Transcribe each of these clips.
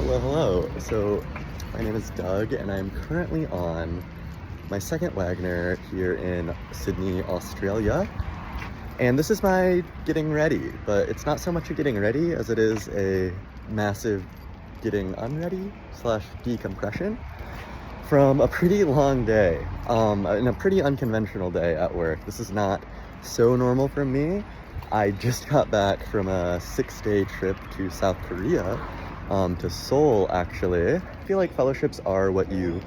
Hello. So my name is Doug and I'm currently on my second Wagoner here in Sydney, Australia. And this is my getting ready, but it's not so much a getting ready as it is a massive getting unready / decompression from a pretty long day, and a pretty unconventional day at work. This is not so normal for me. I just got back from a 6-day trip to South Korea, to Seoul actually. I feel like fellowships are what you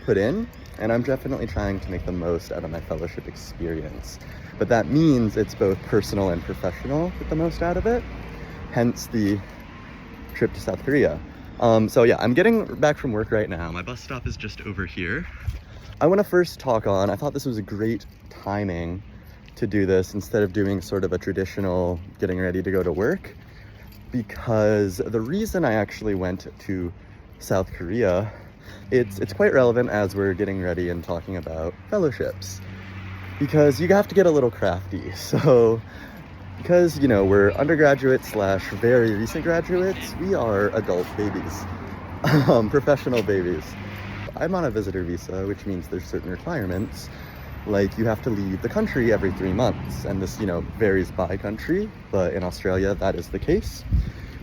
put in, and I'm definitely trying to make the most out of my fellowship experience. But that means it's both personal and professional, get the most out of it, hence the trip to South Korea. So yeah, I'm getting back from work right now. My bus stop is just over here. I want to first talk on, I thought this was a great timing to do this instead of doing sort of a traditional getting ready to go to work, because the reason I actually went to South Korea, it's quite relevant as we're getting ready and talking about fellowships, because you have to get a little crafty. So because, you know, we're undergraduates / very recent graduates, we are adult babies, professional babies. I'm on a visitor visa, which means there's certain requirements, like you have to leave the country every 3 months, and this, you know, varies by country, but in Australia that is the case.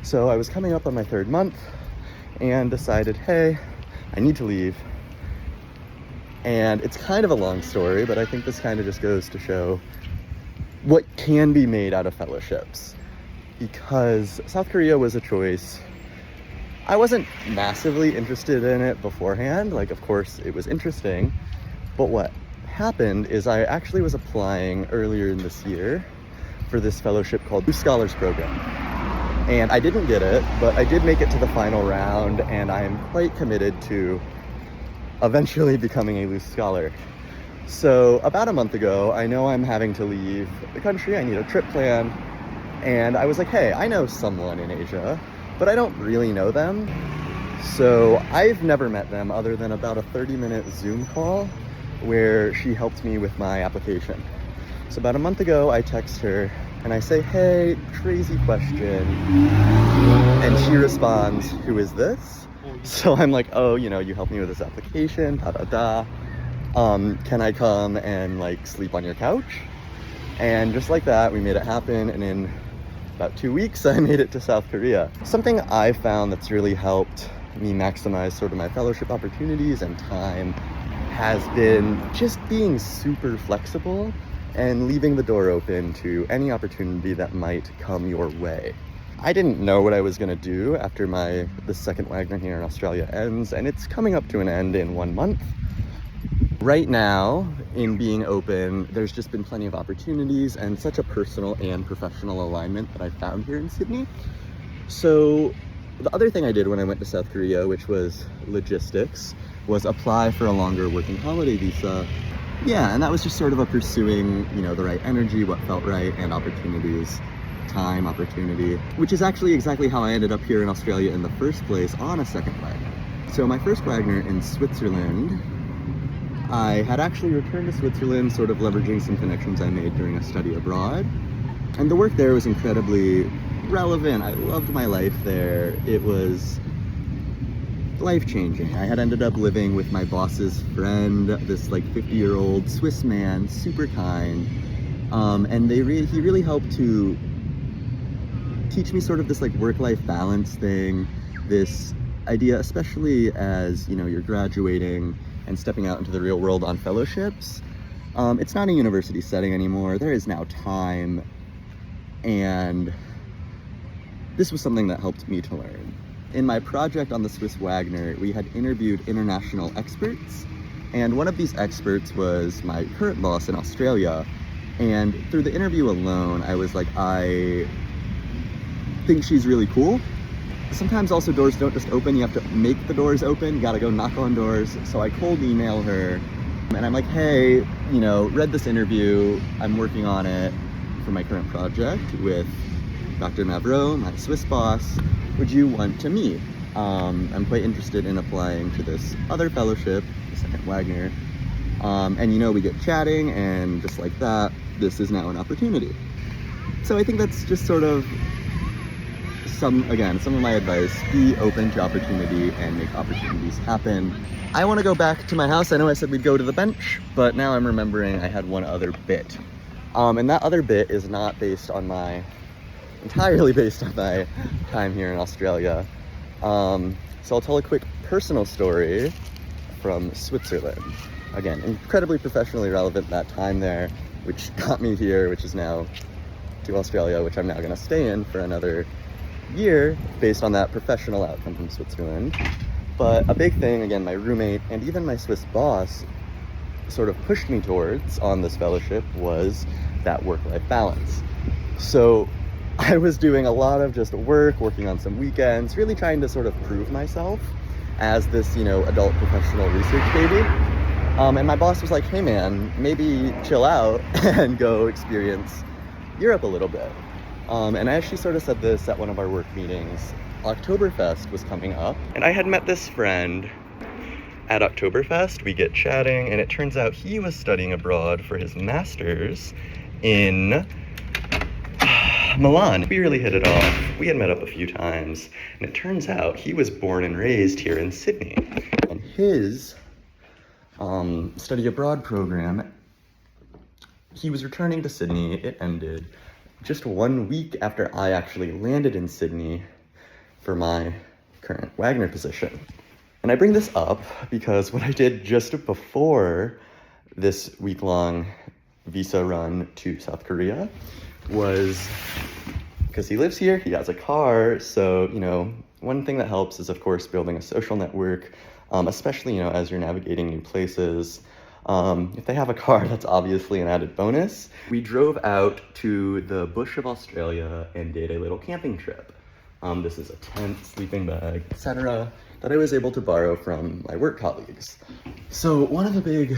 So I was coming up on my 3rd month and decided, hey, I need to leave. And it's kind of a long story, but I think this kind of just goes to show what can be made out of fellowships, because South Korea was a choice. I wasn't massively interested in it beforehand. Like, of course it was interesting, but what happened is I actually was applying earlier in this year for this fellowship called Luce Scholars Program, and I didn't get it, but I did make it to the final round, and I am quite committed to eventually becoming a Luce Scholar. So about a month ago, I know I'm having to leave the country, I need a trip plan, and I was like, hey, I know someone in Asia, but I don't really know them. So I've never met them other than about a 30-minute Zoom call where she helped me with my application. So about a month ago, I text her and I say, hey, crazy question. And she responds, who is this? So I'm like, oh, you know, you helped me with this application, can I come and like sleep on your couch? And just like that, we made it happen. And in about 2 weeks, I made it to South Korea. Something I found that's really helped me maximize sort of my fellowship opportunities and time has been just being super flexible and leaving the door open to any opportunity that might come your way. I didn't know what I was gonna do after the second Wagoner here in Australia ends, and it's coming up to an end in 1 month. Right now, in being open, there's just been plenty of opportunities and such a personal and professional alignment that I found here in Sydney. So the other thing I did when I went to South Korea, which was logistics, was apply for a longer working holiday visa. Yeah, and that was just sort of a pursuing, you know, the right energy, what felt right, and opportunities, time, opportunity, which is actually exactly how I ended up here in Australia in the first place on a second Wagoner. So my first Wagoner in Switzerland, I had actually returned to Switzerland, sort of leveraging some connections I made during a study abroad. And the work there was incredibly relevant. I loved my life there. It was life-changing. I had ended up living with my boss's friend, this like 50-year-old Swiss man, super kind. And he really helped to teach me sort of this like work-life balance thing, this idea, especially as, you know, you're graduating and stepping out into the real world on fellowships. It's not a university setting anymore. There is now time, and this was something that helped me to learn. In my project on the Swiss Wagoner, we had interviewed international experts, and one of these experts was my current boss in Australia. And through the interview alone, I was like, I think she's really cool. Sometimes also doors don't just open, you have to make the doors open, you gotta go knock on doors. So I cold email her, and I'm like, hey, you know, read this interview, I'm working on it for my current project with Dr. Mavro, my Swiss boss. Would you want to meet? I'm quite interested in applying to this other fellowship, the second Wagoner. And you know, we get chatting, and just like that, this is now an opportunity. So I think that's just sort of some of my advice: be open to opportunity and make opportunities happen. I want to go back to my house. I know I said we'd go to the bench, but now I'm remembering I had one other bit. And that other bit is not entirely based on my time here in Australia. So I'll tell a quick personal story from Switzerland. Again, incredibly professionally relevant, that time there, which got me here, which is now to Australia, which I'm now gonna stay in for another year based on that professional outcome from Switzerland. But a big thing, again, my roommate and even my Swiss boss sort of pushed me towards on this fellowship was that work-life balance. So I was doing a lot of just working on some weekends, really trying to sort of prove myself as this, adult professional research baby. And my boss was like, hey man, maybe chill out and go experience Europe a little bit. And as she sort of said this at one of our work meetings, Oktoberfest was coming up, and I had met this friend at Oktoberfest. We get chatting, and it turns out he was studying abroad for his master's in Milan. We really hit it off. We had met up a few times, and it turns out he was born and raised here in Sydney. And his study abroad program, he was returning to Sydney. It ended just 1 week after I actually landed in Sydney for my current Wagoner position. And I bring this up because what I did just before this week-long visa run to South Korea was, because he lives here, he has a car, so, one thing that helps is, of course, building a social network, especially, as you're navigating new places. If they have a car, that's obviously an added bonus. We drove out to the bush of Australia and did a little camping trip. This is a tent, sleeping bag, etc., that I was able to borrow from my work colleagues. So one of the big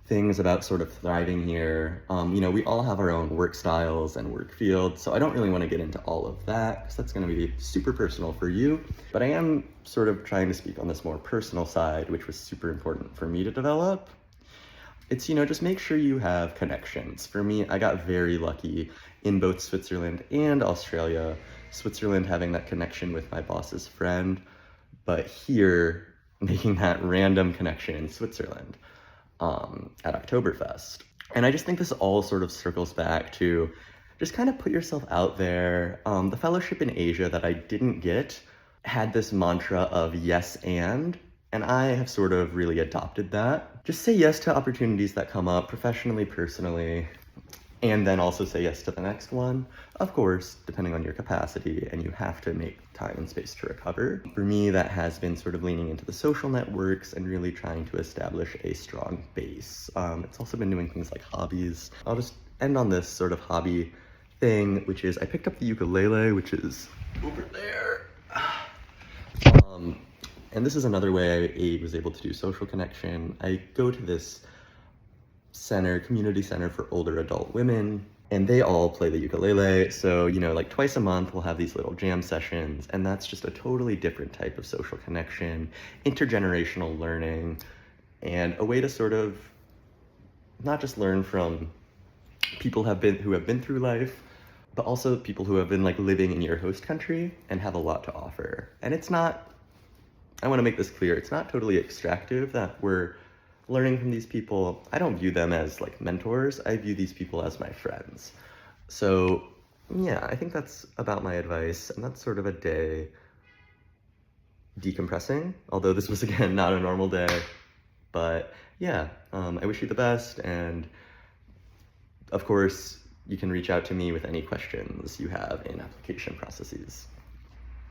things about sort of thriving here, we all have our own work styles and work fields, so I don't really want to get into all of that because that's going to be super personal for you. But I am sort of trying to speak on this more personal side, which was super important for me to develop. It's, just make sure you have connections. For me, I got very lucky in both Switzerland and Australia. Switzerland having that connection with my boss's friend, but here making that random connection in Switzerland at Oktoberfest. And I just think this all sort of circles back to just kind of put yourself out there. The fellowship in Asia that I didn't get had this mantra of yes and I have sort of really adopted that. Just say yes to opportunities that come up professionally, personally, and then also say yes to the next one, of course, depending on your capacity, and you have to make time and space to recover. For me, that has been sort of leaning into the social networks and really trying to establish a strong base. It's also been doing things like hobbies. I'll just end on this sort of hobby thing, which is I picked up the ukulele, which is over there. And this is another way I was able to do social connection. I go to this community center for older adult women, and they all play the ukulele. So, like twice a month, we'll have these little jam sessions, and that's just a totally different type of social connection, intergenerational learning, and a way to sort of not just learn from people who have been through life, but also people who have been living in your host country and have a lot to offer. And it's not, I want to make this clear, it's not totally extractive that we're learning from these people. I don't view them as mentors. I view these people as my friends. So yeah, I think that's about my advice, and that's sort of a day decompressing, although this was, again, not a normal day. But yeah, I wish you the best, and of course, you can reach out to me with any questions you have in application processes.